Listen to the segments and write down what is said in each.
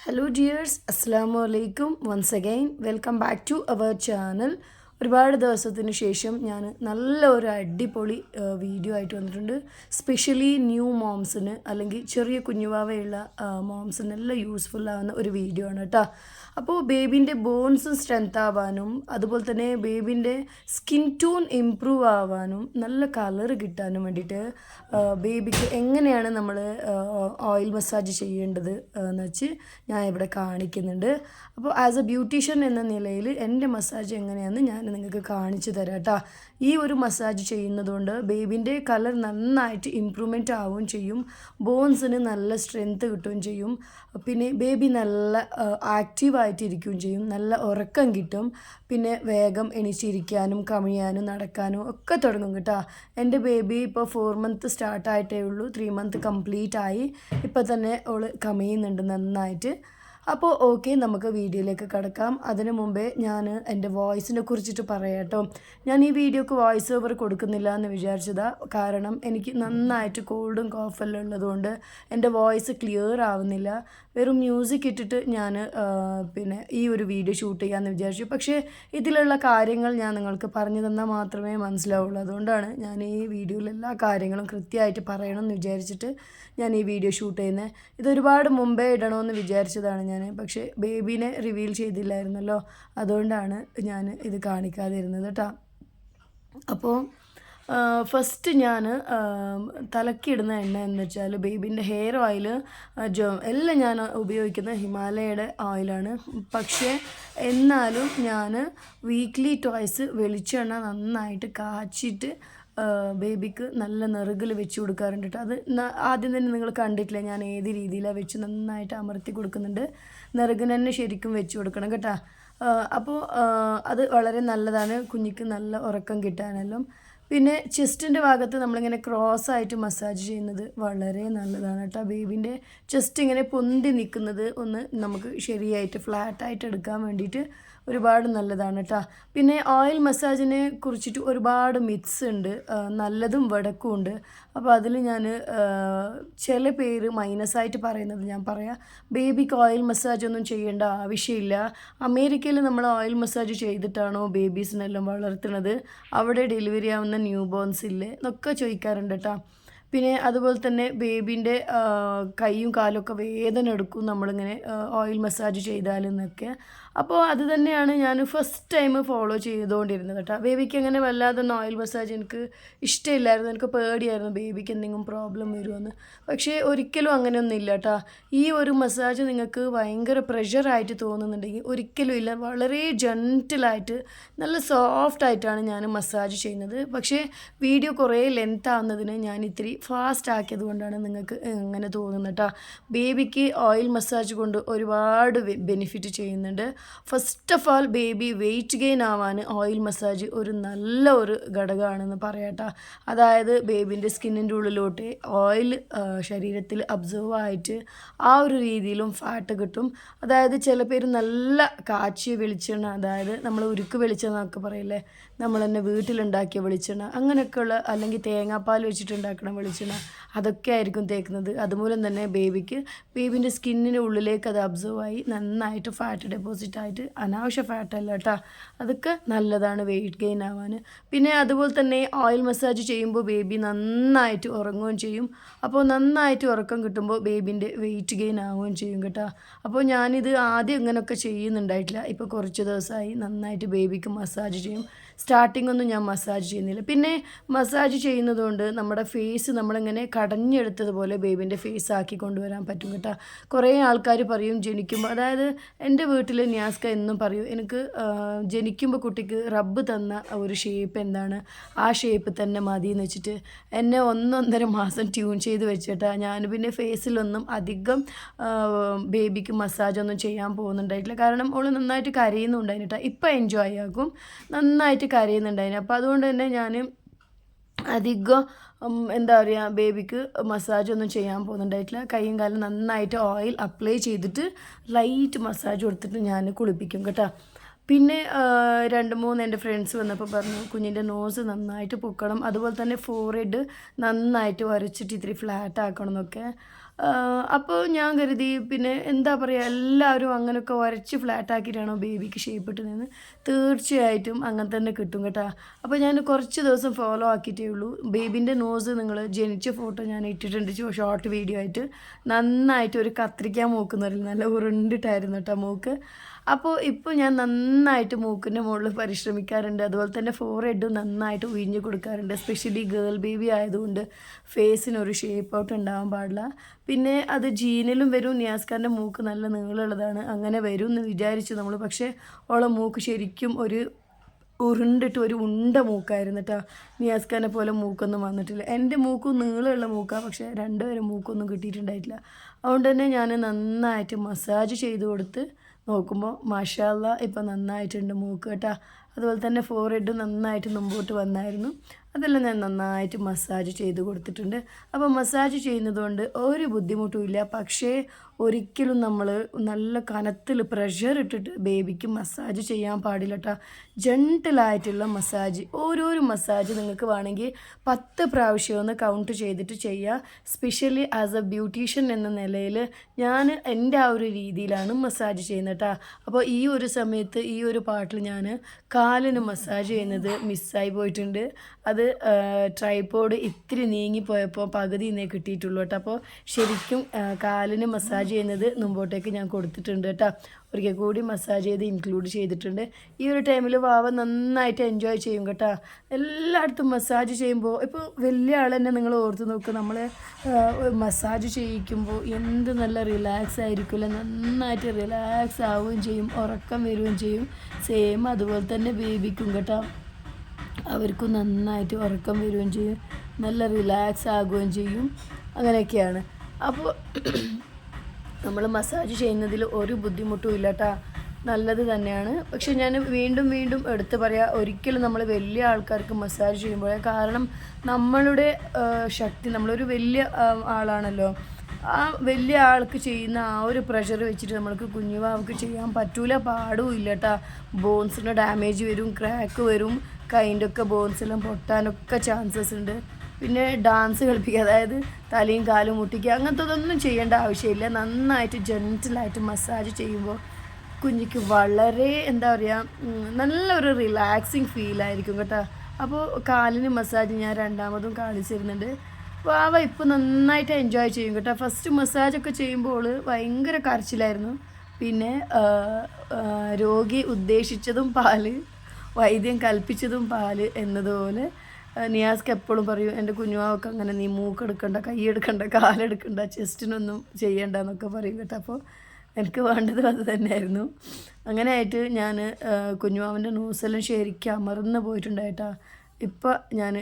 Hello dears, Assalamu alaikum once again. Welcome back to our channel. ഒരുപാട് ദിവസത്തിന് ശേഷം ഞാൻ നല്ല ഒരു അടിപൊളി വീഡിയോ ആയിട്ട് വന്നിട്ടുണ്ട്. സ്പെഷ്യലി ന്യൂ മോംസിന് അല്ലെങ്കിൽ ചെറിയ കുഞ്ഞുവാവയുള്ള മോംസിനെല്ലാം യൂസ്ഫുൾ ആവുന്ന ഒരു വീഡിയോ ആണ് കേട്ടോ. അപ്പോൾ ബേബീൻ്റെ ബോൺസ് സ്ട്രെങ്ത് ആവാനും അതുപോലെ തന്നെ ബേബീൻ്റെ സ്കിൻ ടോൺ ഇമ്പ്രൂവ് ആവാനും നല്ല കളർ കിട്ടാനും വേണ്ടിയിട്ട് ബേബിക്ക് എങ്ങനെയാണ് നമ്മൾ ഓയിൽ മസാജ് ചെയ്യേണ്ടത് എന്ന് വെച്ച് ഞാൻ ഇവിടെ കാണിക്കുന്നുണ്ട്. അപ്പോൾ ആസ് എ ബ്യൂട്ടീഷ്യൻ എന്ന നിലയിൽ എൻ്റെ മസാജ് എങ്ങനെയാണെന്ന് ഞാൻ നിങ്ങൾക്ക് കാണിച്ചു തരാം കേട്ടോ. ഈ ഒരു മസാജ് ചെയ്യുന്നതുകൊണ്ട് ബേബിൻ്റെ കളർ നന്നായിട്ട് ഇമ്പ്രൂവ്മെൻ്റ് ആവുകയും ചെയ്യും, ബോൺസിന് നല്ല സ്ട്രെങ്ത്ത് കിട്ടുകയും ചെയ്യും, പിന്നെ ബേബി നല്ല ആക്റ്റീവായിട്ടിരിക്കുകയും ചെയ്യും, നല്ല ഉറക്കം കിട്ടും, പിന്നെ വേഗം എണീച്ചിരിക്കാനും കമിഴാനും നടക്കാനും ഒക്കെ തുടങ്ങും കേട്ടോ. എൻ്റെ ബേബി ഇപ്പോൾ 4 മന്ത് സ്റ്റാർട്ടായിട്ടേ ഉള്ളൂ, 3 മന്ത് കംപ്ലീറ്റ് ആയി. ഇപ്പോൾ തന്നെ അവൾ കമിയുന്നുണ്ട് നന്നായിട്ട്. അപ്പോൾ ഓക്കെ, നമുക്ക് വീഡിയോയിലേക്ക് കിടക്കാം. അതിനു മുമ്പേ ഞാൻ എൻ്റെ വോയിസിനെ കുറിച്ചിട്ട് പറയാം കേട്ടോ. ഞാൻ ഈ വീഡിയോക്ക് വോയിസ് ഓവർ കൊടുക്കുന്നില്ല എന്ന് വിചാരിച്ചതാണ്. കാരണം എനിക്ക് നന്നായിട്ട് കോൾഡും കോഫെല്ലാം ഉള്ളതുകൊണ്ട് എൻ്റെ വോയിസ് ക്ലിയർ ആവുന്നില്ല. വെറും മ്യൂസിക് ഇട്ടിട്ട് ഞാൻ പിന്നെ ഈ ഒരു വീഡിയോ ഷൂട്ട് ചെയ്യാമെന്ന് വിചാരിച്ചു. പക്ഷേ ഇതിലുള്ള കാര്യങ്ങൾ ഞാൻ നിങ്ങൾക്ക് പറഞ്ഞു തന്നാൽ മാത്രമേ മനസ്സിലാവുള്ളൂ. അതുകൊണ്ടാണ് ഞാൻ ഈ വീഡിയോയിൽ എല്ലാ കാര്യങ്ങളും കൃത്യമായിട്ട് പറയണമെന്ന് വിചാരിച്ചിട്ട് ഞാൻ ഈ വീഡിയോ ഷൂട്ട് ചെയ്യുന്നത്. ഇതൊരുപാട് മുമ്പേ ഇടണമെന്ന് വിചാരിച്ചതാണ് ഞാൻ, പക്ഷേ ബേബീനെ റിവീൽ ചെയ്തില്ലായിരുന്നല്ലോ, അതുകൊണ്ടാണ് ഞാൻ ഇത് കാണിക്കാതിരുന്നത് കേട്ടോ. അപ്പോൾ ഫസ്റ്റ് ഞാൻ തലക്കിടുന്ന എണ്ണ എന്ന് വെച്ചാൽ ബേബീൻ്റെ ഹെയർ ഓയിൽ എല്ലാം ഞാൻ ഉപയോഗിക്കുന്ന ഹിമാലയയുടെ ഓയിലാണ്. പക്ഷേ എന്നാലും ഞാൻ വീക്ക്ലി ട്വൈസ് വെളിച്ചെണ്ണ നന്നായിട്ട് കാച്ചിട്ട് ബേബിക്ക് നല്ല നെറുകിൽ വെച്ച് കൊടുക്കാറുണ്ട് കേട്ടോ. അത് ആദ്യം തന്നെ നിങ്ങൾ കണ്ടിട്ടില്ല ഞാൻ ഏത് രീതിയിലാണ് വെച്ച് നന്നായിട്ട് അമർത്തി കൊടുക്കുന്നുണ്ട്. നെറുകിന് തന്നെ ശരിക്കും വെച്ച് കൊടുക്കണം കേട്ടോ. അപ്പോൾ അത് വളരെ നല്ലതാണ് കുഞ്ഞിക്ക് നല്ല ഉറക്കം കിട്ടാനെല്ലാം. പിന്നെ ചെസ്റ്റിൻ്റെ ഭാഗത്ത് നമ്മളിങ്ങനെ ക്രോസ് ആയിട്ട് മസാജ് ചെയ്യുന്നത് വളരെ നല്ലതാണ് കേട്ടോ. ബേബീൻ്റെ ചെസ്റ്റ് ഇങ്ങനെ പൊന്തി നിൽക്കുന്നത് ഒന്ന് നമുക്ക് ശരിയായിട്ട് ഫ്ലാറ്റായിട്ട് എടുക്കാൻ വേണ്ടിയിട്ട് ഒരുപാട് നല്ലതാണ് കേട്ടോ. പിന്നെ ഓയിൽ മസാജിനെ കുറിച്ചിട്ട് ഒരുപാട് മിത്സ് ഉണ്ട്, നല്ലതും വടക്കും ഉണ്ട്. അപ്പോൾ അതിൽ ഞാൻ ചില പേര് മൈനസായിട്ട് പറയുന്നത് ഞാൻ പറയാം. ബേബിക്ക് ഓയിൽ മസാജ് ഒന്നും ചെയ്യേണ്ട ആവശ്യമില്ല. അമേരിക്കയിൽ നമ്മൾ ഓയിൽ മസാജ് ചെയ്തിട്ടാണോ ബേബീസിനെല്ലാം വളർത്തുന്നത്, അവിടെ ഡെലിവറി ആവുന്ന ന്യൂ ബോൺസ് ഇല്ലേ എന്നൊക്കെ ചോദിക്കാറുണ്ട് കേട്ടോ. പിന്നെ അതുപോലെ തന്നെ ബേബീൻ്റെ കൈയും കാലൊക്കെ വേദന എടുക്കും നമ്മളിങ്ങനെ ഓയിൽ മസാജ് ചെയ്താലെന്നൊക്കെ. അപ്പോൾ അത് തന്നെയാണ് ഞാൻ ഫസ്റ്റ് ടൈം ഫോളോ ചെയ്തുകൊണ്ടിരുന്നത് കേട്ടോ. ബേബിക്ക് അങ്ങനെ വല്ലാതൊന്നും ഓയിൽ മസാജ് എനിക്ക് ഇഷ്ടമില്ലായിരുന്നു, എനിക്ക് പേടിയായിരുന്നു ബേബിക്ക് എന്തെങ്കിലും പ്രോബ്ലം വരുമെന്ന്. പക്ഷേ ഒരിക്കലും അങ്ങനെയൊന്നും ഇല്ല കേട്ടോ. ഈ ഒരു മസാജ് നിങ്ങൾക്ക് ഭയങ്കര പ്രഷറായിട്ട് തോന്നുന്നുണ്ടെങ്കിൽ ഒരിക്കലും ഇല്ല, വളരെ ജെൻറ്റിലായിട്ട് നല്ല സോഫ്റ്റായിട്ടാണ് ഞാൻ മസാജ് ചെയ്യുന്നത്. പക്ഷേ വീഡിയോ കുറേ ലെങ്ത് ആവുന്നതിന് ഞാൻ ഇത്തിരി ഫാസ്റ്റ് ആക്കിയത് കൊണ്ടാണ് നിങ്ങൾക്ക് അങ്ങനെ തോന്നുന്നത് കേട്ടോ. ബേബിക്ക് ഓയിൽ മസാജ് കൊണ്ട് ഒരുപാട് ബെനിഫിറ്റ് ചെയ്യുന്നുണ്ട്. First of all baby weight gain ആവാൻ ഓയിൽ മസാജ് ഒരു നല്ല ഒരു ഘടകമാണെന്ന് പറയാം കേട്ടോ. അതായത് ബേബിൻ്റെ സ്കിന്നിൻ്റെ ഉള്ളിലോട്ട് ഓയിൽ ശരീരത്തിൽ അബ്സർവ് ആയിട്ട് ആ ഒരു രീതിയിലും ഫാറ്റ് കിട്ടും. അതായത് ചില പേര് നല്ല കാച്ചിയ വെളിച്ചെണ്ണ, അതായത് നമ്മൾ ഉരുക്ക് വെളിച്ചെണ്ണ എന്നൊക്കെ പറയില്ലേ, നമ്മൾ തന്നെ വീട്ടിലുണ്ടാക്കിയ വെളിച്ചെണ്ണ അങ്ങനെയൊക്കെയുള്ള, അല്ലെങ്കിൽ തേങ്ങാപ്പാൽ വെച്ചിട്ടുണ്ടാക്കുന്ന വെളിച്ചെണ്ണ, അതൊക്കെ ആയിരിക്കും തേക്കുന്നത്. അതുമൂലം തന്നെ ബേബിൻ്റെ സ്കിന്നിൻ്റെ ഉള്ളിലേക്ക് അത് അബ്സർവ് ആയി നന്നായിട്ട് ഫാറ്റ് ഡെപ്പോസിറ്റ് ആയിട്ട്, അനാവശ്യ ഫാറ്റല്ല കേട്ടോ, അതൊക്കെ നല്ലതാണ് വെയിറ്റ് ഗെയിൻ ആവാൻ. പിന്നെ അതുപോലെ തന്നെ ഓയിൽ മസാജ് ചെയ്യുമ്പോൾ ബേബി നന്നായിട്ട് ഉറങ്ങുകയും ചെയ്യും. അപ്പോൾ നന്നായിട്ട് ഉറക്കം കിട്ടുമ്പോൾ ബേബിൻ്റെ വെയിറ്റ് ഗെയിൻ ആവുകയും ചെയ്യും കേട്ടോ. അപ്പോൾ ഞാനിത് ആദ്യം ഇങ്ങനെയൊക്കെ ചെയ്യുന്നുണ്ടായിട്ടില്ല, ഇപ്പോൾ കുറച്ച് ദിവസമായി നന്നായിട്ട് ബേബിക്ക് മസാജ് ചെയ്യും. സ്റ്റാർട്ടിംഗ് ഒന്നും ഞാൻ മസാജ് ചെയ്യുന്നില്ല. പിന്നെ മസാജ് ചെയ്യുന്നതുകൊണ്ട് നമ്മുടെ ഫേസ് നമ്മളിങ്ങനെ കടഞ്ഞെടുത്തതുപോലെ ബേബിൻ്റെ ഫേസ് ആക്കി കൊണ്ടുവരാൻ പറ്റും കേട്ടോ. കുറേ ആൾക്കാർ പറയും ജനിക്കുമ്പോൾ, അതായത് എൻ്റെ വീട്ടിൽ ന്യാസ്ക എന്നും പറയും, എനിക്ക് ജനിക്കുമ്പോൾ കുട്ടിക്ക് റബ്ബ് തന്ന ഒരു ഷേപ്പ് എന്താണ്, ആ ഷേപ്പ് തന്നെ മതി എന്ന് വെച്ചിട്ട് എന്നെ 1.5 മാസം ട്യൂൺ ചെയ്ത് വെച്ചിട്ടാ ഞാൻ പിന്നെ ഫേസിലൊന്നും അധികം ബേബിക്ക് മസാജൊന്നും ചെയ്യാൻ പോകുന്നുണ്ടായിട്ടില്ല. കാരണം അവൾ നന്നായിട്ട് കരയുന്നുണ്ടായിരുന്നു കേട്ടോ. ഇപ്പം എൻജോയ് ആകും, നന്നായിട്ട് കരയുന്നുണ്ടായിരുന്നു. അപ്പോൾ അതുകൊണ്ട് തന്നെ ഞാൻ അധികം എന്താ പറയുക ബേബിക്ക് മസാജ് ഒന്നും ചെയ്യാൻ പോകുന്നുണ്ടായിട്ടില്ല. കൈയും കാലും നന്നായിട്ട് ഓയിൽ അപ്ലൈ ചെയ്തിട്ട് ലൈറ്റ് മസാജ് കൊടുത്തിട്ട് ഞാൻ കുളിപ്പിക്കും കേട്ടോ. പിന്നെ 2-3 എൻ്റെ ഫ്രണ്ട്സ് വന്നപ്പോൾ പറഞ്ഞു കുഞ്ഞിൻ്റെ നോസ് നന്നായിട്ട് പൊക്കണം, അതുപോലെ തന്നെ ഫോർഹെഡ് നന്നായിട്ട് വരച്ചിട്ട് ഇത്തിരി ഫ്ലാറ്റ് ആക്കണം എന്നൊക്കെ. അപ്പോൾ ഞാൻ കരുതി പിന്നെ എന്താ പറയുക, എല്ലാവരും അങ്ങനെയൊക്കെ ഉരച്ച് ഫ്ലാറ്റാക്കിയിട്ടാണോ ബേബിക്ക് ഷേപ്പ് ഇട്ടുന്നതെന്ന്. തീർച്ചയായിട്ടും അങ്ങനെ തന്നെ കിട്ടും കേട്ടോ. അപ്പോൾ ഞാൻ കുറച്ച് ദിവസം ഫോളോ ആക്കിയിട്ടേ ഉള്ളൂ. ബേബിൻ്റെ നോസ് നിങ്ങൾ ജനിച്ച ഫോട്ടോ ഞാൻ ഇട്ടിട്ടുണ്ട് ഷോർട്ട് വീഡിയോ ആയിട്ട്. നന്നായിട്ട് ഒരു കത്രിക്കാൻ മൂക്കെന്ന് പറയില്ല, നല്ല ഉരുണ്ടിട്ടായിരുന്നു കേട്ടോ മൂക്ക്. അപ്പോൾ ഇപ്പോൾ ഞാൻ നന്നായിട്ട് മൂക്കിൻ്റെ മുകളിൽ പരിശ്രമിക്കാറുണ്ട്. അതുപോലെ തന്നെ ഫോർഹെഡും നന്നായിട്ട് ഉഴിഞ്ഞ് കൊടുക്കാറുണ്ട്. എസ്പെഷ്യലി ഗേൾ ബേബി ആയതുകൊണ്ട് ഫേസിനൊരു ഷേപ്പ് ഔട്ട് ഉണ്ടാവാൻ പാടില്ല. പിന്നെ അത് ജീനിലും വരും. നിയാസ്കാൻ്റെ മൂക്ക് നല്ല നീളമുള്ളതാണ്, അങ്ങനെ വരും എന്ന് വിചാരിച്ചു നമ്മൾ. പക്ഷേ ഓളെ മൂക്ക് ശരിക്കും ഒരു ഉരുണ്ടിട്ട് ഒരു ഉണ്ട മൂക്കായിരുന്നു കേട്ടോ. നിയാസ്കാനെ പോലെ മൂക്കൊന്നും വന്നിട്ടില്ല. എൻ്റെ മൂക്കും നീളമുള്ള മൂക്കാണ്, പക്ഷേ രണ്ടുപേരും മൂക്കൊന്നും കിട്ടിയിട്ടുണ്ടായിട്ടില്ല. അതുകൊണ്ട് തന്നെ ഞാൻ നന്നായിട്ട് മസാജ് ചെയ്ത് കൊടുത്ത് നോക്കുമ്പോൾ മാഷാ അല്ലാഹ് ഇപ്പം നന്നായിട്ടുണ്ട് മൂക്ക് കേട്ടോ. അതുപോലെ തന്നെ ഫോർഹെഡും നന്നായിട്ട് മുമ്പോട്ട് വന്നായിരുന്നു. അതെല്ലാം ഞാൻ നന്നായിട്ട് മസാജ് ചെയ്ത് കൊടുത്തിട്ടുണ്ട്. അപ്പോൾ മസാജ് ചെയ്യുന്നതുകൊണ്ട് ഒരു ബുദ്ധിമുട്ടുമില്ല. പക്ഷേ ഒരിക്കലും നമ്മൾ നല്ല കനത്തിൽ പ്രഷർ ഇട്ടിട്ട് ബേബിക്ക് മസാജ് ചെയ്യാൻ പാടില്ല കേട്ടോ. ജെൻറ്റിലായിട്ടുള്ള മസാജ്, ഓരോരോ മസാജ് നിങ്ങൾക്ക് വേണമെങ്കിൽ 10 പ്രാവശ്യം ഒന്ന് കൗണ്ട് ചെയ്തിട്ട് ചെയ്യുക. സ്പെഷ്യലി ആസ് എ ബ്യൂട്ടീഷ്യൻ എന്ന നിലയിൽ ഞാൻ എൻ്റെ ആ ഒരു രീതിയിലാണ് മസാജ് ചെയ്യുന്നത് കേട്ടോ. അപ്പോൾ ഈ ഒരു സമയത്ത് ഈ ഒരു പാട്ടിൽ ഞാൻ കാലിന് മസാജ് ചെയ്യുന്നത് മിസ്സായി പോയിട്ടുണ്ട്. അത് ട്രൈപോഡ് ഇത്തിരി നീങ്ങിപ്പോയപ്പോൾ പകുതി ഇന്നേ കിട്ടിയിട്ടുള്ളൂ കേട്ടോ. അപ്പോൾ ശരിക്കും കാലിന് മസാജ് ചെയ്യുന്നത് മുമ്പോട്ടേക്ക് ഞാൻ കൊടുത്തിട്ടുണ്ട് കേട്ടോ. ഒരിക്കൽ കൂടി മസാജ് ചെയ്ത് ഇൻക്ലൂഡ് ചെയ്തിട്ടുണ്ട്. ഈ ഒരു ടൈമിൽ വാവ നന്നായിട്ട് എൻജോയ് ചെയ്യും കേട്ടോ. എല്ലായിടത്തും മസാജ് ചെയ്യുമ്പോൾ ഇപ്പോൾ വലിയ ആൾ തന്നെ നിങ്ങൾ ഓർത്ത് നോക്കുക, നമ്മൾ മസാജ് ചെയ്യിക്കുമ്പോൾ എന്ത് നല്ല റിലാക്സ് ആയിരിക്കുമല്ലോ. നന്നായിട്ട് റിലാക്സ് ആവുകയും ചെയ്യും, ഉറക്കം വരികയും ചെയ്യും. സെയിം അതുപോലെ തന്നെ ബേബിക്കും കേട്ടോ. അവർക്കും നന്നായിട്ട് ഉറക്കം വരികയും ചെയ്യും, നല്ല റിലാക്സ് ആകുകയും ചെയ്യും. അങ്ങനെയൊക്കെയാണ്. അപ്പോൾ നമ്മൾ മസാജ് ചെയ്യുന്നതിൽ ഒരു ബുദ്ധിമുട്ടും ഇല്ല കേട്ടോ, നല്ലത് തന്നെയാണ്. പക്ഷെ ഞാൻ വീണ്ടും വീണ്ടും എടുത്ത് പറയാം, ഒരിക്കലും നമ്മൾ വലിയ ആൾക്കാർക്ക് മസാജ് ചെയ്യുമ്പോൾ, കാരണം നമ്മളുടെ ശക്തി, നമ്മളൊരു വലിയ ആളാണല്ലോ, ആ വലിയ ആൾക്ക് ചെയ്യുന്ന ആ ഒരു പ്രഷർ വെച്ചിട്ട് നമ്മൾക്ക് കുഞ്ഞുവാവർക്ക് ചെയ്യാൻ പറ്റൂല, പാടുമില്ല കേട്ടോ. ബോൺസിന് ഡാമേജ് വരും, ക്രാക്ക് വരും, കൈൻ്റെ ഒക്കെ ബോൺസെല്ലാം പൊട്ടാനൊക്കെ ചാൻസസ് ഉണ്ട്. പിന്നെ ഡാൻസ് കളിപ്പിക്കുക, അതായത് തലയും കാലും മുട്ടിക്കുക, അങ്ങനത്തതൊന്നും ചെയ്യേണ്ട ആവശ്യമില്ല. നന്നായിട്ട് ജെൻറ്റിലായിട്ട് മസാജ് ചെയ്യുമ്പോൾ കുഞ്ഞിക്ക് വളരെ എന്താ പറയുക, നല്ലൊരു റിലാക്സിങ് ഫീലായിരിക്കും കേട്ടോ. അപ്പോൾ കാലിന് മസാജ് ഞാൻ രണ്ടാമതും കാണിച്ചിരുന്നുണ്ട്. വാവ ഇപ്പോൾ നന്നായിട്ട് എൻജോയ് ചെയ്യും കേട്ടോ. ഫസ്റ്റ് മസാജൊക്കെ ചെയ്യുമ്പോൾ ഭയങ്കര കരച്ചിലായിരുന്നു. പിന്നെ രോഗി ഉദ്ദേശിച്ചതും പാല്, വൈദ്യം കൽപ്പിച്ചതും പാല് എന്നതുപോലെ നിയാസ്ക്ക് എപ്പോഴും പറയും, എൻ്റെ കുഞ്ഞുവാവൊക്കെ അങ്ങനെ നീ മൂക്കെടുക്കണ്ട, കൈയെടുക്കണ്ട, കാലെടുക്കണ്ട, ചെസ്റ്റിനൊന്നും ചെയ്യണ്ട എന്നൊക്കെ പറയും കേട്ടോ. അപ്പോൾ എനിക്ക് വേണ്ടത് അത് തന്നെയായിരുന്നു. അങ്ങനെ ആയിട്ട് ഞാൻ കുഞ്ഞുവാവൻ്റെ നോസെല്ലാം ശരിക്കും അമർന്ന് പോയിട്ടുണ്ടായിട്ടാ. ഇപ്പോൾ ഞാൻ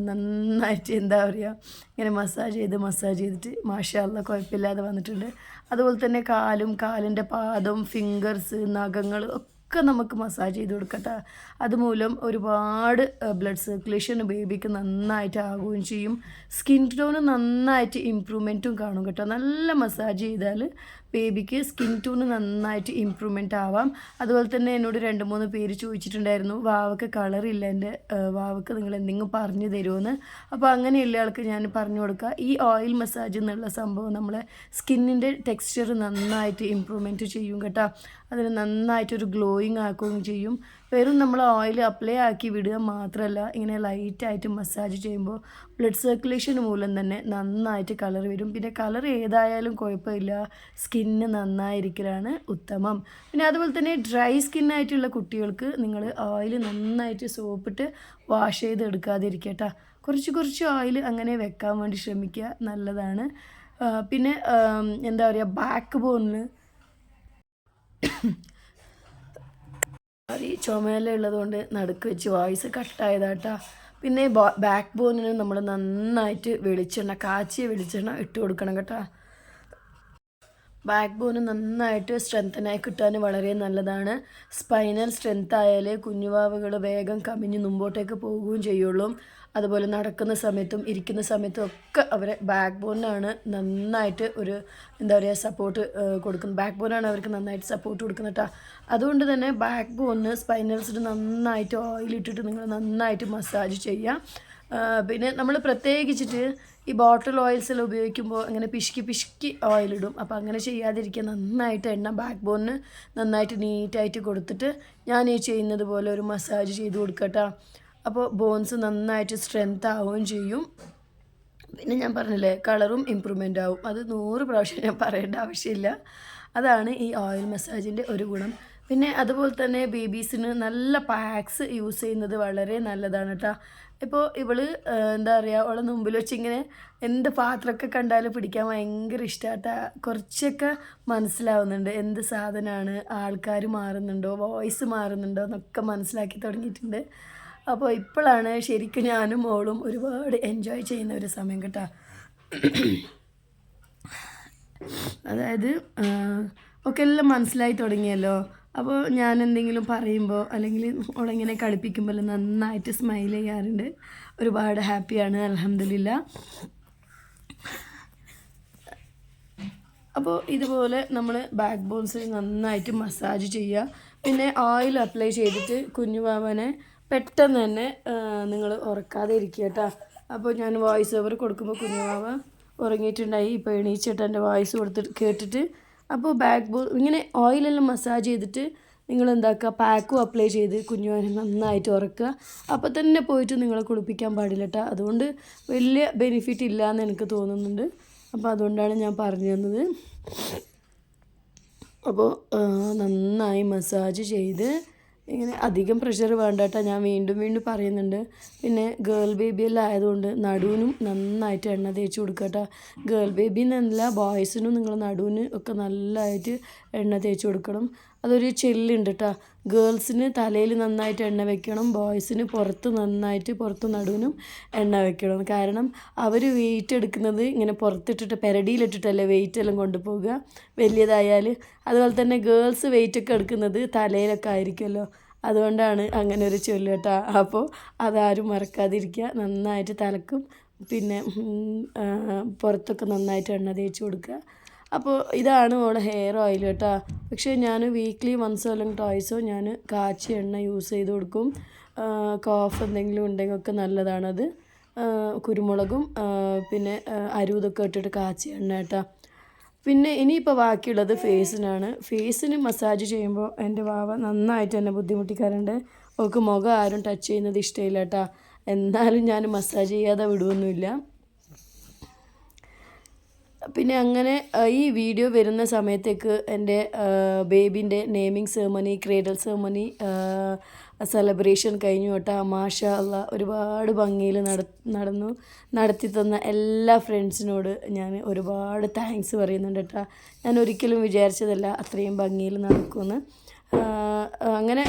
നന്നായിട്ട് എന്താ പറയുക, ഇങ്ങനെ മസാജ് ചെയ്തിട്ട് മാഷാ അല്ലാഹ് കുഴപ്പമില്ലാതെ വന്നിട്ടുണ്ട്. അതുപോലെ തന്നെ കാലും, കാലിൻ്റെ പാദം, ഫിംഗേഴ്സ്, നഖങ്ങൾ ഒക്കെ നമുക്ക് മസാജ് ചെയ്ത് കൊടുക്കട്ടെ. അതുമൂലം ഒരുപാട് ബ്ലഡ് സർക്കുലേഷൻ ബേബിക്ക് നന്നായിട്ട് ആകുകയും ചെയ്യും. സ്കിൻ ടോണ് നന്നായിട്ട് ഇമ്പ്രൂവ്മെൻറ്റും കാണും കേട്ടോ. നല്ല മസാജ് ചെയ്താൽ ബേബിക്ക് സ്കിൻ ടോണ് നന്നായിട്ട് ഇമ്പ്രൂവ്മെൻ്റ് ആവാം. അതുപോലെ തന്നെ എന്നോട് 2-3 പേര് ചോദിച്ചിട്ടുണ്ടായിരുന്നു, വാവക്ക് കളറില്ല, എൻ്റെ വാവക്ക് നിങ്ങൾ എന്തെങ്കിലും പറഞ്ഞു തരുമെന്ന്. അപ്പോൾ അങ്ങനെയുള്ള ആൾക്ക് ഞാൻ പറഞ്ഞു കൊടുക്കുക, ഈ ഓയിൽ മസാജ് എന്നുള്ള സംഭവം നമ്മളെ സ്കിന്നിൻ്റെ ടെക്സ്ചർ നന്നായിട്ട് ഇമ്പ്രൂവ്മെൻറ്റ് ചെയ്യും കേട്ടോ. അതിന് നന്നായിട്ടൊരു ഗ്ലോയിങ് ആക്കുകയും ചെയ്യും. വെറും നമ്മൾ ഓയിൽ അപ്ലൈ ആക്കി വിടുക മാത്രമല്ല, ഇങ്ങനെ ലൈറ്റായിട്ട് മസാജ് ചെയ്യുമ്പോൾ ബ്ലഡ് സർക്കുലേഷൻ മൂലം തന്നെ നന്നായിട്ട് കളർ വരും. പിന്നെ കളർ ഏതായാലും കുഴപ്പമില്ല, സ്കിന്ന് നന്നായിരിക്കലാണ് ഉത്തമം. പിന്നെ അതുപോലെ തന്നെ ഡ്രൈ സ്കിന്നായിട്ടുള്ള കുട്ടികൾക്ക് നിങ്ങൾ ഓയിൽ നന്നായിട്ട് സോപ്പിട്ട് വാഷ് ചെയ്ത് എടുക്കാതിരിക്കട്ടോ. കുറച്ച് ഓയിൽ അങ്ങനെ വെക്കാൻ വേണ്ടി ശ്രമിക്കുക, നല്ലതാണ്. പിന്നെ എന്താ പറയുക, ബാക്ക് ബോണിൽ ഈ ചുമയെല്ലാം ഉള്ളതുകൊണ്ട് നടുക്ക് വെച്ച് വോയിസ് കട്ടായതാട്ടാ. പിന്നെ ബാക്ക് ബോണിന് നമ്മൾ നന്നായിട്ട് കാച്ചിയ വെളിച്ചെണ്ണ ഇട്ട് കൊടുക്കണം കേട്ടോ. ബാക്ക് ബോണ് നന്നായിട്ട് സ്ട്രെങ്തനായി കിട്ടാൻ വളരെ നല്ലതാണ്. സ്പൈനൽ സ്ട്രെങ്ത് ആയാലേ കുഞ്ഞുവാവുകൾ വേഗം കമിഞ്ഞ് മുമ്പോട്ടേക്ക് പോവുകയും ചെയ്യുള്ളൂ. അതുപോലെ നടക്കുന്ന സമയത്തും ഇരിക്കുന്ന സമയത്തും ഒക്കെ അവരെ ബാക്ക് ബോണിനാണ് നന്നായിട്ട് ഒരു എന്താ പറയുക സപ്പോർട്ട് കൊടുക്കുന്നത്. ബാക്ക് ബോണാണ് അവർക്ക് നന്നായിട്ട് സപ്പോർട്ട് കൊടുക്കുന്നത് കേട്ടോ. അതുകൊണ്ട് തന്നെ ബാക്ക് ബോണിന് സ്പൈനൽസിന് നന്നായിട്ട് ഓയിലിട്ടിട്ട് നിങ്ങൾ നന്നായിട്ട് മസാജ് ചെയ്യുക. പിന്നെ നമ്മൾ പ്രത്യേകിച്ചിട്ട് ഈ ബോട്ടിൽ ഓയിൽസെല്ലാം ഉപയോഗിക്കുമ്പോൾ അങ്ങനെ പിശുക്കി ഓയിലിടും. അപ്പോൾ അങ്ങനെ ചെയ്യാതിരിക്കുക. നന്നായിട്ട് എണ്ണ ബാക്ക് ബോണിന് നന്നായിട്ട് നീറ്റായിട്ട് കൊടുത്തിട്ട് ഞാൻ ഈ ചെയ്യുന്നത് പോലെ ഒരു മസാജ് ചെയ്ത് കൊടുക്കട്ടോ. അപ്പോൾ ബോൺസ് നന്നായിട്ട് സ്ട്രെങ്ത് ആവുകയും ചെയ്യും. പിന്നെ ഞാൻ പറഞ്ഞില്ലേ, കളറും ഇമ്പ്രൂവ്മെൻ്റ് ആവും. അത് 100 പ്രാവശ്യം ഞാൻ പറയേണ്ട ആവശ്യമില്ല. അതാണ് ഈ ഓയിൽ മസാജിൻ്റെ ഒരു ഗുണം. പിന്നെ അതുപോലെ തന്നെ ബേബീസിന് നല്ല പാക്സ് യൂസ് ചെയ്യുന്നത് വളരെ നല്ലതാണ് കേട്ടോ. ഇപ്പോൾ ഇവള് എന്താ പറയുക, അവളെ മുമ്പിൽ വെച്ചിങ്ങനെ എന്ത് പാത്രമൊക്കെ കണ്ടാലും പിടിക്കാൻ ഭയങ്കര ഇഷ്ടമാട്ടാ. കുറച്ചൊക്കെ മനസ്സിലാവുന്നുണ്ട് എന്ത് സാധനമാണ്, ആൾക്കാർ മാറുന്നുണ്ടോ, വോയിസ് മാറുന്നുണ്ടോ എന്നൊക്കെ മനസ്സിലാക്കി തുടങ്ങിയിട്ടുണ്ട്. അപ്പോൾ ഇപ്പോഴാണ് ശരിക്കും ഞാനും മോളും ഒരുപാട് എൻജോയ് ചെയ്യുന്ന ഒരു സമയം കേട്ടോ. അതായത് ഒക്കെ എല്ലാം മനസ്സിലായി തുടങ്ങിയല്ലോ. അപ്പോൾ ഞാൻ എന്തെങ്കിലും പറയുമ്പോൾ അല്ലെങ്കിൽ അവളിങ്ങനെ കളിപ്പിക്കുമ്പോൾ നന്നായിട്ട് സ്മൈൽ ചെയ്യാറുണ്ട്. ഒരുപാട് ഹാപ്പിയാണ്, അൽഹംദുലില്ലാ. അപ്പോൾ ഇതുപോലെ നമ്മൾ ബാക്ക് ബോൺസിൽ നന്നായിട്ട് മസാജ് ചെയ്യുക. പിന്നെ ഓയിൽ അപ്ലൈ ചെയ്തിട്ട് കുഞ്ഞുവാവനെ പെട്ടെന്ന് തന്നെ നിങ്ങൾ ഉറക്കാതെ ഇരിക്കുക കേട്ടോ. അപ്പോൾ ഞാൻ വോയിസ് ഓവർ കൊടുക്കുമ്പോൾ കുഞ്ഞുവാവ ഉറങ്ങിയിട്ടുണ്ടായി. ഇപ്പോൾ എണീച്ചിട്ട് എൻ്റെ വോയിസ് കൊടുത്തിട്ട് കേട്ടിട്ട്, അപ്പോൾ ബാക്ക് ബോൺ ഇങ്ങനെ ഓയിലെല്ലാം മസാജ് ചെയ്തിട്ട് നിങ്ങൾ എന്താക്കുക, പാക്കും അപ്ലൈ ചെയ്ത് കുഞ്ഞുവാനെ നന്നായിട്ട് ഉറക്കുക. അപ്പോൾ തന്നെ പോയിട്ട് നിങ്ങളെ കുളിപ്പിക്കാൻ പാടില്ല കേട്ടോ. അതുകൊണ്ട് വലിയ ബെനിഫിറ്റ് ഇല്ല എന്ന് എനിക്ക് തോന്നുന്നുണ്ട്. അപ്പോൾ അതുകൊണ്ടാണ് ഞാൻ പറഞ്ഞു തന്നത്. അപ്പോൾ നന്നായി മസാജ് ചെയ്ത് ഇങ്ങനെ അധികം പ്രഷർ വേണ്ട കേട്ടോ. ഞാൻ വീണ്ടും പറയുന്നുണ്ട്. പിന്നെ ഗേൾ ബേബിയെല്ലാം ആയതുകൊണ്ട് നടുവിനും നന്നായിട്ട് എണ്ണ തേച്ച് കൊടുക്കുക കേട്ടോ. ഗേൾ ബേബി എന്നല്ല, ബോയ്സിനും നിങ്ങൾ നടുവിന് ഒക്കെ നല്ലതായിട്ട് എണ്ണ തേച്ച് കൊടുക്കണം. അതൊരു ചെല്ലുണ്ട് കേട്ടോ. ഗേൾസിന് തലയിൽ നന്നായിട്ട് എണ്ണ വെക്കണം, ബോയ്സിന് പുറത്ത് നടുവിനും എണ്ണ വെക്കണം. കാരണം അവർ വെയിറ്റ് എടുക്കുന്നത് ഇങ്ങനെ പുറത്തിട്ടിട്ട് പെരടിയിലിട്ടിട്ടല്ലേ വെയിറ്റ് എല്ലാം കൊണ്ടുപോകുക വലിയതായാൽ. അതുപോലെ തന്നെ ഗേൾസ് വെയിറ്റൊക്കെ എടുക്കുന്നത് തലയിലൊക്കെ ആയിരിക്കുമല്ലോ. അതുകൊണ്ടാണ് അങ്ങനെ ഒരു ചൊല്ല് കേട്ടോ. അപ്പോൾ അതാരും മറക്കാതിരിക്കുക. നന്നായിട്ട് തലക്കും പിന്നെ പുറത്തൊക്കെ നന്നായിട്ട് എണ്ണ തേച്ച് കൊടുക്കുക. അപ്പോൾ ഇതാണ് ഓളെ ഹെയർ ഓയിൽ കേട്ടോ. പക്ഷേ ഞാൻ വീക്ക്ലി വൺസോ അല്ലെങ്കിൽ ടോയ്സോ ഞാൻ കാച്ചിയ എണ്ണ യൂസ് ചെയ്ത് കൊടുക്കും. കോഫ് എന്തെങ്കിലും ഉണ്ടെങ്കിൽ ഒക്കെ നല്ലതാണത്. കുരുമുളകും പിന്നെ അരൂതൊക്കെ ഇട്ടിട്ട് കാച്ചിയ എണ്ണ കേട്ടോ. പിന്നെ ഇനിയിപ്പോൾ ബാക്കിയുള്ളത് ഫേസിനാണ്. ഫേസിന് മസാജ് ചെയ്യുമ്പോൾ എൻ്റെ വാവ നന്നായിട്ട് എന്നെ ബുദ്ധിമുട്ടിക്കാറുണ്ട്. അവൾക്ക് മുഖം ആരും ടച്ച് ചെയ്യുന്നത് ഇഷ്ടമില്ല കേട്ടോ. എന്നാലും ഞാൻ മസാജ് ചെയ്യാതെ വിടുവൊന്നുമില്ല. പിന്നെ അങ്ങനെ ഈ വീഡിയോ വരുന്ന സമയത്തേക്ക് എൻ്റെ ബേബിൻ്റെ നെയിമിങ് സെറമണി, ക്രേഡൽ സെറമണി സെലിബ്രേഷൻ കഴിഞ്ഞു കേട്ടോ. മാഷാ അല്ലാ, ഒരുപാട് ഭംഗിയിൽ നടത്തി തന്ന എല്ലാ ഫ്രണ്ട്സിനോട് ഞാൻ ഒരുപാട് താങ്ക്സ് പറയുന്നുണ്ട് കേട്ടോ. ഞാൻ ഒരിക്കലും വിചാരിച്ചതല്ല അത്രയും ഭംഗിയിൽ നടക്കുമെന്ന്. അങ്ങനെ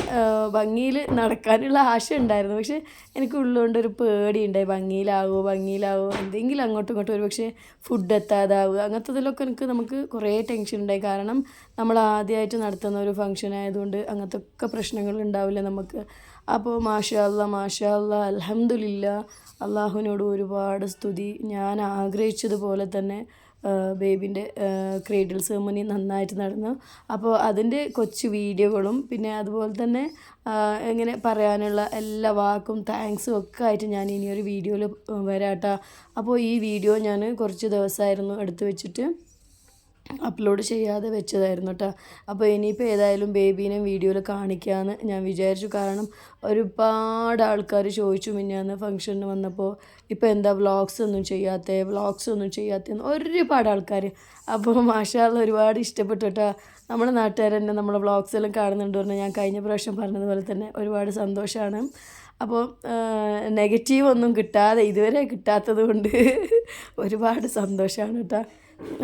ഭംഗിയിൽ നടക്കാനുള്ള ആശ ഉണ്ടായിരുന്നു. പക്ഷേ എനിക്ക് ഉള്ളുകൊണ്ടൊരു പേടിയുണ്ടായി, ഭംഗിയിലാവോ എന്തെങ്കിലും അങ്ങോട്ടും ഇങ്ങോട്ടും ഒരു പക്ഷേ ഫുഡ് എത്താതാവുക അങ്ങനത്തതിലൊക്കെ നമുക്ക് കുറേ ടെൻഷൻ ഉണ്ടായി. കാരണം നമ്മൾ ആദ്യമായിട്ട് നടത്തുന്ന ഒരു ഫംഗ്ഷൻ ആയതുകൊണ്ട് അങ്ങനത്തെ ഒക്കെ പ്രശ്നങ്ങൾ ഉണ്ടാവില്ല നമുക്ക്. അപ്പോൾ മാഷാ അല്ലാ അൽഹംദുലില്ലാ, അള്ളാഹുവിനോട് ഒരുപാട് സ്തുതി. ഞാൻ ആഗ്രഹിച്ചതുപോലെ തന്നെ ബേബിൻ്റെ ക്രേഡിൽ സെറമണി നന്നായിട്ട് നടന്നു. അപ്പോൾ അതിൻ്റെ കൊച്ചു വീഡിയോകളും പിന്നെ അതുപോലെ തന്നെ എങ്ങനെ പറയാനുള്ള എല്ലാ വാക്കും താങ്ക്സും ഒക്കെ ആയിട്ട് ഞാൻ ഇനിയൊരു വീഡിയോയിൽ വരാട്ടോ. അപ്പോൾ ഈ വീഡിയോ ഞാൻ കുറച്ച് ദിവസമായിരുന്നു എടുത്തു വെച്ചിട്ട് അപ്ലോഡ് ചെയ്യാതെ വെച്ചതായിരുന്നു കേട്ടോ. അപ്പോൾ ഇനിയിപ്പോൾ ഏതായാലും ബേബീനെ വീഡിയോയിൽ കാണിക്കാമെന്ന് ഞാൻ വിചാരിച്ചു. കാരണം ഒരുപാട് ആൾക്കാർ ചോദിച്ചു മിന്നാന്ന് ഫംഗ്ഷന് വന്നപ്പോൾ, ഇപ്പോൾ എന്താ വ്ളോഗ്സ് ഒന്നും ചെയ്യാത്തതെന്ന് ഒരുപാട് ആൾക്കാർ. അപ്പോൾ മാഷാ അല്ലാ ഒരുപാട് ഇഷ്ടപ്പെട്ടു കേട്ടോ. നമ്മുടെ നാട്ടുകാർ തന്നെ നമ്മളെ വ്ളോഗ്സ് എല്ലാം കാണുന്നുണ്ട് പറഞ്ഞാൽ ഞാൻ കഴിഞ്ഞ പ്രാവശ്യം പറഞ്ഞതുപോലെ തന്നെ ഒരുപാട് സന്തോഷമാണ്. അപ്പോൾ നെഗറ്റീവ് ഒന്നും ഇതുവരെ കിട്ടാത്തത് കൊണ്ട് ഒരുപാട് സന്തോഷമാണ് കേട്ടോ.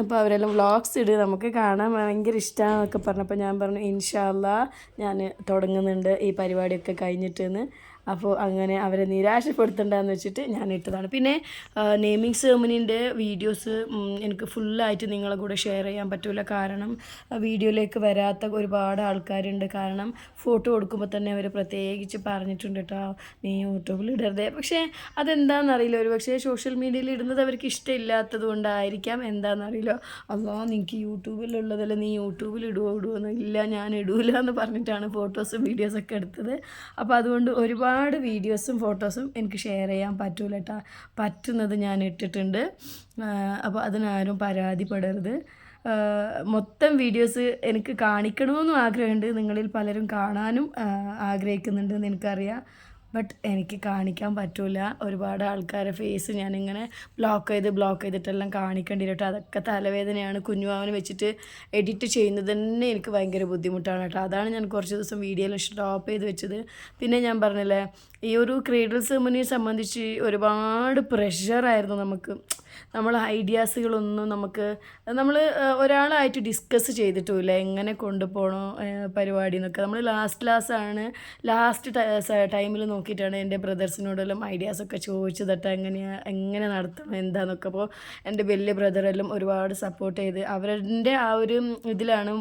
അപ്പോൾ അവരെല്ലാം വ്ളോഗ്സ് ഇടുക, നമുക്ക് കാണാൻ ഭയങ്കര ഇഷ്ടമാണെന്നൊക്കെ പറഞ്ഞപ്പോൾ ഞാൻ പറഞ്ഞു ഇൻഷാ അല്ലാ ഞാൻ തുടങ്ങുന്നുണ്ട് ഈ പരിപാടിയൊക്കെ കഴിഞ്ഞിട്ടെന്ന്. അപ്പോൾ അങ്ങനെ അവരെ നിരാശപ്പെടുത്തണ്ടെന്ന് വെച്ചിട്ട് ഞാൻ ഇട്ടതാണ്. പിന്നെ നെയിമിങ് സെറമണീൻ്റെ വീഡിയോസ് എനിക്ക് ഫുള്ളായിട്ട് നിങ്ങളെ കൂടെ ഷെയർ ചെയ്യാൻ പറ്റില്ല. കാരണം വീഡിയോയിലേക്ക് വരാത്ത ഒരുപാട് ആൾക്കാരുണ്ട്. കാരണം ഫോട്ടോ കൊടുക്കുമ്പോൾ തന്നെ അവർ പ്രത്യേകിച്ച് പറഞ്ഞിട്ടുണ്ട് കേട്ടോ, നീ യൂട്യൂബിൽ ഇടരുതേ. പക്ഷേ അതെന്താണെന്നറിയില്ല, ഒരു പക്ഷേ സോഷ്യൽ മീഡിയയിൽ ഇടുന്നത് അവർക്ക് ഇഷ്ടമില്ലാത്തത് കൊണ്ടായിരിക്കാം, എന്താണെന്നറിയില്ല. അല്ലാ നിനക്ക് യൂട്യൂബിലുള്ളതല്ല, നീ യൂട്യൂബിൽ ഇടുമോ ഇല്ല, ഞാൻ ഇടൂല എന്ന് പറഞ്ഞിട്ടാണ് ഫോട്ടോസും വീഡിയോസൊക്കെ എടുത്തത്. അപ്പോൾ അതുകൊണ്ട് ഒരുപാട് ഒരുപാട് വീഡിയോസും ഫോട്ടോസും എനിക്ക് ഷെയർ ചെയ്യാൻ പറ്റൂല കേട്ടോ. പറ്റുന്നത് ഞാൻ ഇട്ടിട്ടുണ്ട്. അപ്പോൾ അതിനാരും പരാതിപ്പെടരുത്. മൊത്തം വീഡിയോസ് എനിക്ക് കാണിക്കണമെന്നും ആഗ്രഹമുണ്ട്. നിങ്ങളിൽ പലരും കാണാനും ആഗ്രഹിക്കുന്നുണ്ടെന്ന് എനിക്കറിയാം. ബട്ട് എനിക്ക് കാണിക്കാൻ പറ്റില്ല. ഒരുപാട് ആൾക്കാരെ ഫേസ് ഞാനിങ്ങനെ ബ്ലോക്ക് ചെയ്തിട്ടെല്ലാം കാണിക്കേണ്ടി വരും കേട്ടോ. അതൊക്കെ തലവേദനയാണ്. കുഞ്ഞുമാവനെ വെച്ചിട്ട് എഡിറ്റ് ചെയ്യുന്നത് തന്നെ എനിക്ക് ഭയങ്കര ബുദ്ധിമുട്ടാണ് കേട്ടോ. അതാണ് ഞാൻ കുറച്ച് ദിവസം വീഡിയോയിൽ സ്റ്റോപ്പ് ചെയ്ത് വെച്ചത്. പിന്നെ ഞാൻ പറഞ്ഞില്ലേ, ഈ ഒരു ക്രീഡൽ സെറിമണിയെ സംബന്ധിച്ച് ഒരുപാട് പ്രഷറായിരുന്നു നമുക്ക്. നമ്മൾ ഐഡിയാസുകളൊന്നും നമ്മൾ ഒരാളായിട്ട് ഡിസ്കസ് ചെയ്തിട്ടുമില്ല എങ്ങനെ കൊണ്ടുപോകണോ പരിപാടി എന്നൊക്കെ. നമ്മൾ ലാസ്റ്റ് ടൈമിൽ നോക്കിയിട്ടാണ് എൻ്റെ ബ്രദേഴ്സിനോടെല്ലാം ഐഡിയാസൊക്കെ ചോദിച്ചതട്ട എങ്ങനെ നടത്തണം എന്താണെന്നൊക്കെ. അപ്പോൾ എൻ്റെ വലിയ ബ്രദറെല്ലാം ഒരുപാട് സപ്പോർട്ട് ചെയ്ത് അവരുടെ ആ ഒരു ഇതിലാണ്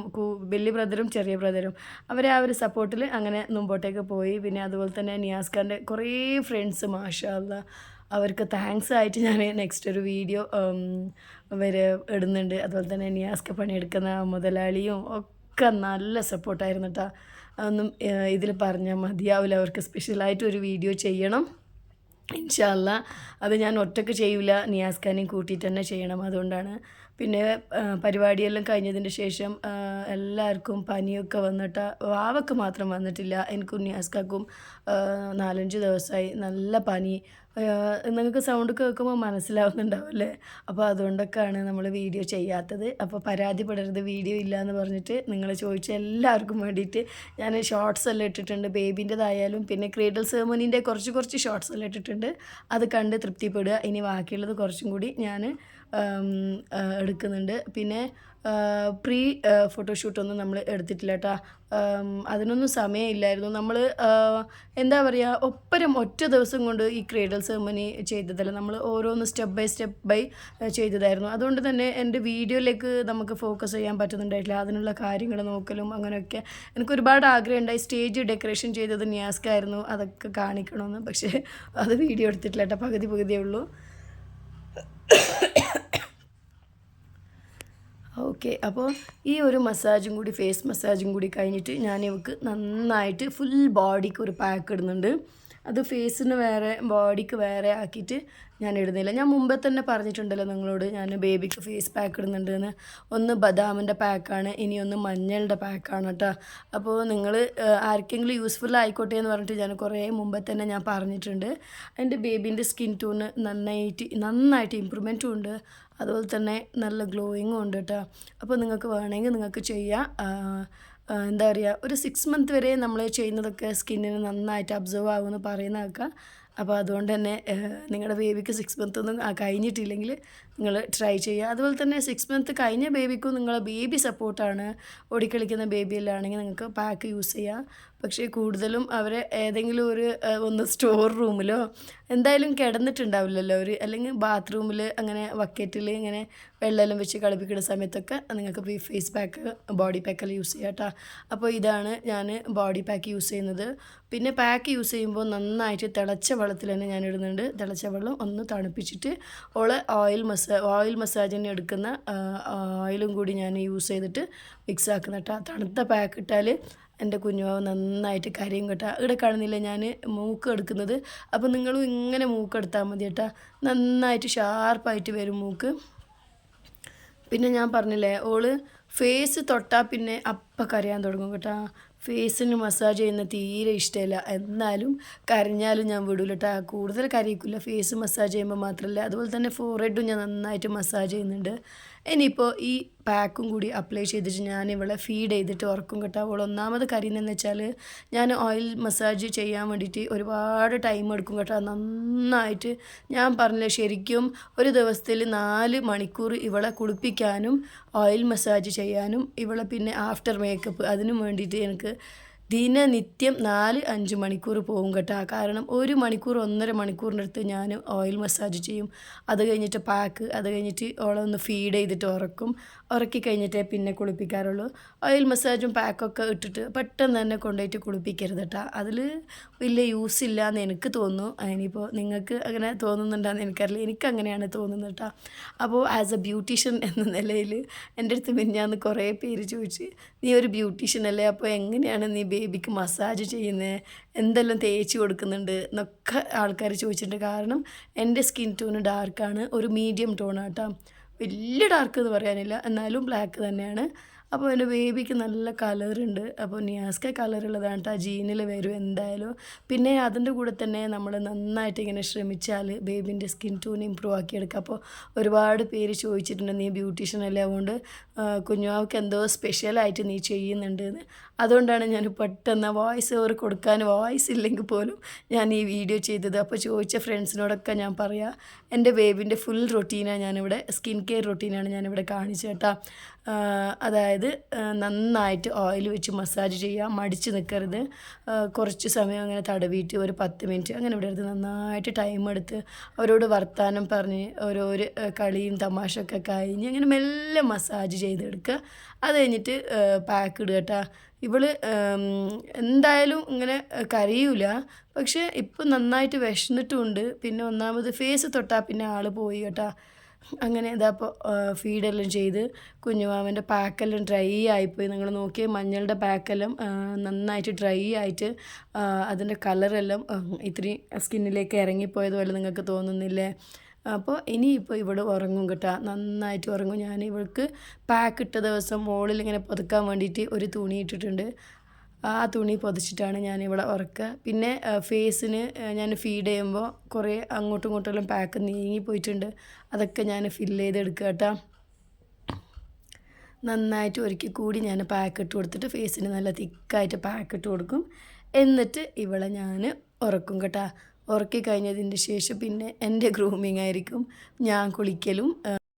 വലിയ ബ്രദറും ചെറിയ ബ്രദറും അവരെ ആ ഒരു സപ്പോർട്ടിൽ അങ്ങനെ മുമ്പോട്ടേക്ക് പോയി. പിന്നെ അതുപോലെ തന്നെ നിയാസ് ഖാൻ്റെ കുറേ ഫ്രണ്ട്സ് മാഷാ അല്ലാ, അവർക്ക് താങ്ക്സ് ആയിട്ട് ഞാൻ നെക്സ്റ്റ് ഒരു വീഡിയോ ഇടുന്നുണ്ട്. അതുപോലെ തന്നെ നിയാസ്ക പണിയെടുക്കുന്ന മുതലാളിയും ഒക്കെ നല്ല സപ്പോർട്ടായിരുന്നു കേട്ടോ. ഒന്നും ഇതിൽ പറഞ്ഞാൽ മതിയാവില്ല. അവർക്ക് സ്പെഷ്യലായിട്ട് ഒരു വീഡിയോ ചെയ്യണം ഇൻഷാ അല്ലാ. അത് ഞാൻ ഒറ്റയ്ക്ക് ചെയ്യില്ല, നിയാസ് ഖാനെയും കൂട്ടിയിട്ട് തന്നെ ചെയ്യണം. അതുകൊണ്ടാണ്. പിന്നെ പരിപാടിയെല്ലാം കഴിഞ്ഞതിന് ശേഷം എല്ലാവർക്കും പനിയൊക്കെ വന്നിട്ട് വാവക്ക് മാത്രം വന്നിട്ടില്ല. എനിക്കും നിയാസ് ഖാക്കും 4-5 ദിവസമായി നല്ല പനി. നിങ്ങൾക്ക് സൗണ്ട് കേൾക്കുമ്പോൾ മനസ്സിലാവുന്നുണ്ടാവും അല്ലേ? അപ്പോൾ അതുകൊണ്ടൊക്കെയാണ് നമ്മൾ വീഡിയോ ചെയ്യാത്തത്. അപ്പോൾ പരാതിപ്പെടരുത്, വീഡിയോ ഇല്ല എന്ന് പറഞ്ഞിട്ട് നിങ്ങൾ ചോദിച്ച എല്ലാവർക്കും വേണ്ടിയിട്ട് ഞാൻ ഷോർട്സ് എല്ലാം ഇട്ടിട്ടുണ്ട്. ബേബീൻ്റെതായാലും പിന്നെ ക്രീഡൽ സെറിമണീൻ്റെ കുറച്ച് ഷോർട്സ് എല്ലാം ഇട്ടിട്ടുണ്ട്. അത് കണ്ട് തൃപ്തിപ്പെടുക. ഇനി ബാക്കിയുള്ളത് കുറച്ചും കൂടി ഞാൻ എടുക്കുന്നുണ്ട്. പിന്നെ പ്രീ ഫോട്ടോഷൂട്ടൊന്നും നമ്മൾ എടുത്തിട്ടില്ല കേട്ടോ. അതിനൊന്നും സമയമില്ലായിരുന്നു. നമ്മൾ എന്താ പറയുക, ഒറ്റ ദിവസം കൊണ്ട് ഈ ക്രീഡൽ സെറിമണി ചെയ്തതല്ല, നമ്മൾ ഓരോന്ന് സ്റ്റെപ്പ് ബൈ ചെയ്തതായിരുന്നു. അതുകൊണ്ട് തന്നെ എൻ്റെ വീഡിയോയിലേക്ക് നമുക്ക് ഫോക്കസ് ചെയ്യാൻ പറ്റുന്നുണ്ടായിട്ടില്ല. അതിനുള്ള കാര്യങ്ങൾ നോക്കലും അങ്ങനെയൊക്കെ എനിക്ക് ഒരുപാട് ആഗ്രഹമുണ്ടായി. സ്റ്റേജ് ഡെക്കറേഷൻ ചെയ്തത് നിയാസ്കായിരുന്നു, അതൊക്കെ കാണിക്കണമെന്ന്. പക്ഷേ അത് വീഡിയോ എടുത്തിട്ടില്ല കേട്ടോ. പകുതിയേ ഉള്ളൂ. ഓക്കെ, അപ്പോൾ ഈ ഒരു മസാജും കൂടി, ഫേസ് മസാജും കൂടി കഴിഞ്ഞിട്ട് ഞാൻ ഇവർക്ക് നന്നായിട്ട് ഫുൾ ബോഡിക്ക് ഒരു പാക്ക് ഇടുന്നുണ്ട്. അത് ഫേസിന് വേറെ ബോഡിക്ക് വേറെ ആക്കിയിട്ട് ഞാൻ ഇടുന്നില്ല. ഞാൻ മുമ്പേ തന്നെ പറഞ്ഞിട്ടുണ്ടല്ലോ നിങ്ങളോട്, ഞാൻ ബേബിക്ക് ഫേസ് പാക്ക് ഇടുന്നുണ്ടെന്ന്. ഒന്ന് ബദാമിൻ്റെ പാക്കാണ്, ഇനി ഒന്ന് മഞ്ഞളുടെ പാക്കാണ് കേട്ടോ. അപ്പോൾ നിങ്ങൾ ആർക്കെങ്കിലും യൂസ്ഫുൾ ആയിക്കോട്ടെ എന്ന് പറഞ്ഞിട്ട് ഞാൻ കുറേ മുമ്പേ തന്നെ ഞാൻ പറഞ്ഞിട്ടുണ്ട്. എൻ്റെ ബേബീൻ്റെ സ്കിൻ ടോണ് നന്നായിട്ട് ഇമ്പ്രൂവ്മെൻറ്റും ഉണ്ട്. അതുപോലെ തന്നെ നല്ല ഗ്ലോയിങ്ങും ഉണ്ട് കേട്ടോ. അപ്പോൾ നിങ്ങൾക്ക് വേണമെങ്കിൽ നിങ്ങൾക്ക് ചെയ്യാം. എന്താ പറയുക, ഒരു 6 മന്ത് വരെ നമ്മൾ ചെയ്യുന്നതൊക്കെ സ്കിന്നിന് നന്നായിട്ട് അബ്സർവ് ആകുമെന്ന് പറയുന്ന കേൾക്കാം. അപ്പോൾ അതുകൊണ്ട് തന്നെ നിങ്ങളുടെ ബേബിക്ക് 6 മന്ത് ഒന്നും കഴിഞ്ഞിട്ടില്ലെങ്കിൽ നിങ്ങൾ ട്രൈ ചെയ്യുക. അതുപോലെ തന്നെ 6 മന്ത് കഴിഞ്ഞ ബേബിക്കും നിങ്ങളെ ബേബി സപ്പോർട്ടാണ്. ഓടിക്കളിക്കുന്ന ബേബിയിലാണെങ്കിൽ നിങ്ങൾക്ക് പാക്ക് യൂസ് ചെയ്യാം. പക്ഷേ കൂടുതലും അവരെ ഏതെങ്കിലും ഒന്ന് സ്റ്റോർ റൂമിലോ എന്തായാലും കിടന്നിട്ടുണ്ടാവില്ലല്ലോ അവർ, അല്ലെങ്കിൽ ബാത്റൂമിൽ അങ്ങനെ ബക്കറ്റിൽ ഇങ്ങനെ വെള്ളമെല്ലാം വെച്ച് കളിപ്പിക്കുന്ന സമയത്തൊക്കെ നിങ്ങൾക്ക് ഫേസ് പാക്ക്, ബോഡി പാക്കെല്ലാം യൂസ് ചെയ്യാം കേട്ടോ. അപ്പോൾ ഇതാണ് ഞാൻ ബോഡി പാക്ക് യൂസ് ചെയ്യുന്നത്. പിന്നെ പാക്ക് യൂസ് ചെയ്യുമ്പോൾ നന്നായിട്ട് തിളച്ച വെള്ളത്തിൽ തന്നെ ഞാൻ ഇടുന്നുണ്ട്. തിളച്ച വെള്ളം ഒന്ന് തണുപ്പിച്ചിട്ട് ഓയിൽ മസാജിന് എടുക്കുന്ന ഓയിലും കൂടി ഞാൻ യൂസ് ചെയ്തിട്ട് മിക്സ് ആക്കുന്ന കേട്ടോ. തണുത്ത പാക്ക് ഇട്ടാൽ എൻ്റെ കുഞ്ഞുമാവ് നന്നായിട്ട് കരയും കേട്ടോ. ഇവിടെ കാണുന്നില്ല ഞാൻ മൂക്ക് എടുക്കുന്നത്. അപ്പോൾ നിങ്ങളും ഇങ്ങനെ മൂക്ക് എടുത്താൽ മതി കേട്ടോ. നന്നായിട്ട് ഷാർപ്പായിട്ട് വരും മൂക്ക്. പിന്നെ ഞാൻ പറഞ്ഞില്ലേ, ഓള് ഫേസ് തൊട്ടാൽ പിന്നെ അപ്പം കരയാൻ തുടങ്ങും കേട്ടോ. ഫേസിന് മസാജ് ചെയ്യുന്ന തീരെ ഇഷ്ടമില്ല. എന്നാലും കരഞ്ഞാലും ഞാൻ വിടില്ല കേട്ടോ. കൂടുതൽ കരയിക്കില്ല, ഫേസ് മസാജ് ചെയ്യുമ്പോൾ മാത്രമല്ല. അതുപോലെ തന്നെ ഫോർഹെഡും ഞാൻ നന്നായിട്ട് മസാജ് ചെയ്യുന്നുണ്ട്. ഇനിയിപ്പോൾ ഈ പാക്കും കൂടി അപ്ലൈ ചെയ്തിട്ട് ഞാൻ ഇവളെ ഫീഡ് ചെയ്തിട്ട് ഉറക്കും കേട്ടോ. അവൾ ഒന്നാമത് കരയുന്നതെന്ന് വെച്ചാൽ ഞാൻ ഓയിൽ മസാജ് ചെയ്യാൻ വേണ്ടിയിട്ട് ഒരുപാട് ടൈം എടുക്കും കേട്ടോ. നന്നായിട്ട് ഞാൻ പറഞ്ഞില്ല, ശരിക്കും ഒരു ദിവസത്തിൽ 4 മണിക്കൂർ ഇവളെ കുളിപ്പിക്കാനും ഓയിൽ മസാജ് ചെയ്യാനും ഇവളെ പിന്നെ ആഫ്റ്റർ മേക്കപ്പ് അതിനും വേണ്ടിയിട്ട് എനിക്ക് നിത്യം 4-5 മണിക്കൂർ പോകും കേട്ടോ. കാരണം 1 മണിക്കൂർ 1.5 മണിക്കൂറിനടുത്ത് ഞാൻ ഓയിൽ മസാജ് ചെയ്യും. അത് കഴിഞ്ഞിട്ട് പാക്ക്, അത് കഴിഞ്ഞിട്ട് ഓളെ ഒന്ന് ഫീഡ് ചെയ്തിട്ട് ഉറക്കി കഴിഞ്ഞിട്ടേ പിന്നെ കുളിപ്പിക്കാറുള്ളൂ. ഓയിൽ മസാജും പാക്കൊക്കെ ഇട്ടിട്ട് പെട്ടെന്ന് തന്നെ കൊണ്ടുപോയിട്ട് കുളിപ്പിക്കരുത് കേട്ടോ. അതിൽ വലിയ യൂസ് ഇല്ല എന്ന് എനിക്ക് തോന്നുന്നു. അതിനിപ്പോൾ നിങ്ങൾക്ക് അങ്ങനെ തോന്നുന്നുണ്ടെന്ന് എനിക്കറിയില്ല, എനിക്കങ്ങനെയാണ് തോന്നുന്നത് കേട്ടോ. അപ്പോൾ ആസ് എ ബ്യൂട്ടീഷ്യൻ എന്ന നിലയിൽ എൻ്റെ അടുത്ത് മിനിഞ്ഞാന്ന് കുറേ പേര് ചോദിച്ച്, നീ ഒരു ബ്യൂട്ടീഷ്യൻ അല്ലേ, അപ്പോൾ എങ്ങനെയാണ് നീ ബേബിക്ക് മസാജ് ചെയ്യുന്നത്, എന്തെല്ലാം തേച്ച് കൊടുക്കുന്നുണ്ട് എന്നൊക്കെ ആൾക്കാർ ചോദിച്ചിട്ടുണ്ട്. കാരണം എൻ്റെ സ്കിൻ ടോണ് ഡാർക്കാണ്, ഒരു മീഡിയം ടോണാണ് കേട്ടോ. വലിയ ഡാർക്ക് എന്ന് പറയാനില്ല, എന്നാലും ബ്ലാക്ക് തന്നെയാണ്. അപ്പോൾ എൻ്റെ ബേബിക്ക് നല്ല കളറുണ്ട്. അപ്പോൾ നിയാസ്ക കളറുള്ളതാണ് കേട്ടോ, ജീനിൽ വരും എന്തായാലും. പിന്നെ അതിൻ്റെ കൂടെ തന്നെ നമ്മൾ നന്നായിട്ട് ഇങ്ങനെ ശ്രമിച്ചാൽ ബേബിൻ്റെ സ്കിൻ ടോൺ ഇമ്പ്രൂവ് ആക്കിയെടുക്കുക. അപ്പോൾ ഒരുപാട് പേര് ചോദിച്ചിട്ടുണ്ട്, നീ ബ്യൂട്ടീഷ്യൻ അല്ലേ, അതുകൊണ്ട് കുഞ്ഞുവാവക്ക് എന്തോ സ്പെഷ്യലായിട്ട് നീ ചെയ്യുന്നുണ്ട് എന്ന്. അതുകൊണ്ടാണ് ഞാൻ പെട്ടെന്ന് വോയിസ് ഓവർ കൊടുക്കാൻ വോയിസ് ഇല്ലെങ്കിൽ പോലും ഞാൻ ഈ വീഡിയോ ചെയ്തത്. അപ്പോൾ ചോദിച്ച ഫ്രണ്ട്സിനോടൊക്കെ ഞാൻ പറയാം, എൻ്റെ ബേബിൻ്റെ ഫുൾ റൊട്ടീനാണ് ഞാനിവിടെ, സ്കിൻ കെയർ റൊട്ടീനാണ് ഞാനിവിടെ കാണിച്ചു കേട്ടോ. അതായത് നന്നായിട്ട് ഓയിൽ വെച്ച് മസാജ് ചെയ്യുക, മടിച്ച് നിൽക്കരുത്. കുറച്ച് സമയം അങ്ങനെ തടവിയിട്ട് ഒരു 10 മിനിറ്റ് അങ്ങനെ വിടരുത്. നന്നായിട്ട് ടൈം എടുത്ത് അവരോട് വർത്താനം പറഞ്ഞ് ഓരോരോ കളിയും തമാശയൊക്കെ കഴിഞ്ഞ് അങ്ങനെ മെല്ലെ മസാജ് ചെയ്തെടുക്കുക. അത് കഴിഞ്ഞിട്ട് പാക്ക് ഇടുക കേട്ടോ. ഇവള് എന്തായാലും ഇങ്ങനെ കരയൂല, പക്ഷേ ഇപ്പം നന്നായിട്ട് വിശന്നിട്ടുമുണ്ട്. പിന്നെ ഒന്നാമത് ഫേസ് തൊട്ടാൽ പിന്നെ ആൾ പോയി കേട്ടോ. അങ്ങനെ ഇതപ്പോൾ ഫീഡെല്ലാം ചെയ്ത് കുഞ്ഞുമാവൻ്റെ പാക്കെല്ലാം ഡ്രൈ ആയിപ്പോയി. നിങ്ങൾ നോക്കിയേ, മഞ്ഞളുടെ പാക്കെല്ലാം നന്നായിട്ട് ഡ്രൈ ആയിട്ട് അതിൻ്റെ കളറെല്ലാം ഇത്രയും സ്കിന്നിലേക്ക് ഇറങ്ങിപ്പോയതുപോലെ നിങ്ങൾക്ക് തോന്നുന്നില്ലേ? അപ്പോൾ ഇനിയിപ്പോൾ ഇവിടെ ഉറങ്ങും കേട്ടോ, നന്നായിട്ട് ഉറങ്ങും. ഞാൻ ഇവൾക്ക് പാക്ക് ഇട്ട ദിവസം മുകളിൽ ഇങ്ങനെ പുതക്കാൻ വേണ്ടിയിട്ട് ഒരു തുണി ഇട്ടിട്ടുണ്ട്. ആ തുണി പൊതിച്ചിട്ടാണ് ഞാനിവിടെ ഉറക്കുക. പിന്നെ ഫേസിന് ഞാൻ ഫീഡ് ചെയ്യുമ്പോൾ കുറേ അങ്ങോട്ടും ഇങ്ങോട്ടെല്ലാം പാക്ക് നീങ്ങിപ്പോയിട്ടുണ്ട്, അതൊക്കെ ഞാൻ ഫില്ല് ചെയ്തെടുക്കുക കേട്ടോ. നന്നായിട്ട് ഒരിക്കൽ കൂടി ഞാൻ പാക്ക് ഇട്ട് കൊടുത്തിട്ട് ഫേസിന് നല്ല തിക്കായിട്ട് പാക്ക് ഇട്ട് കൊടുക്കും. എന്നിട്ട് ഇവളെ ഞാൻ ഉറക്കും കേട്ടോ. ഉറക്കി കഴിഞ്ഞതിന് ശേഷം പിന്നെ എൻ്റെ ഗ്രൂമിങ് ആയിരിക്കും, ഞാൻ കുളിക്കലും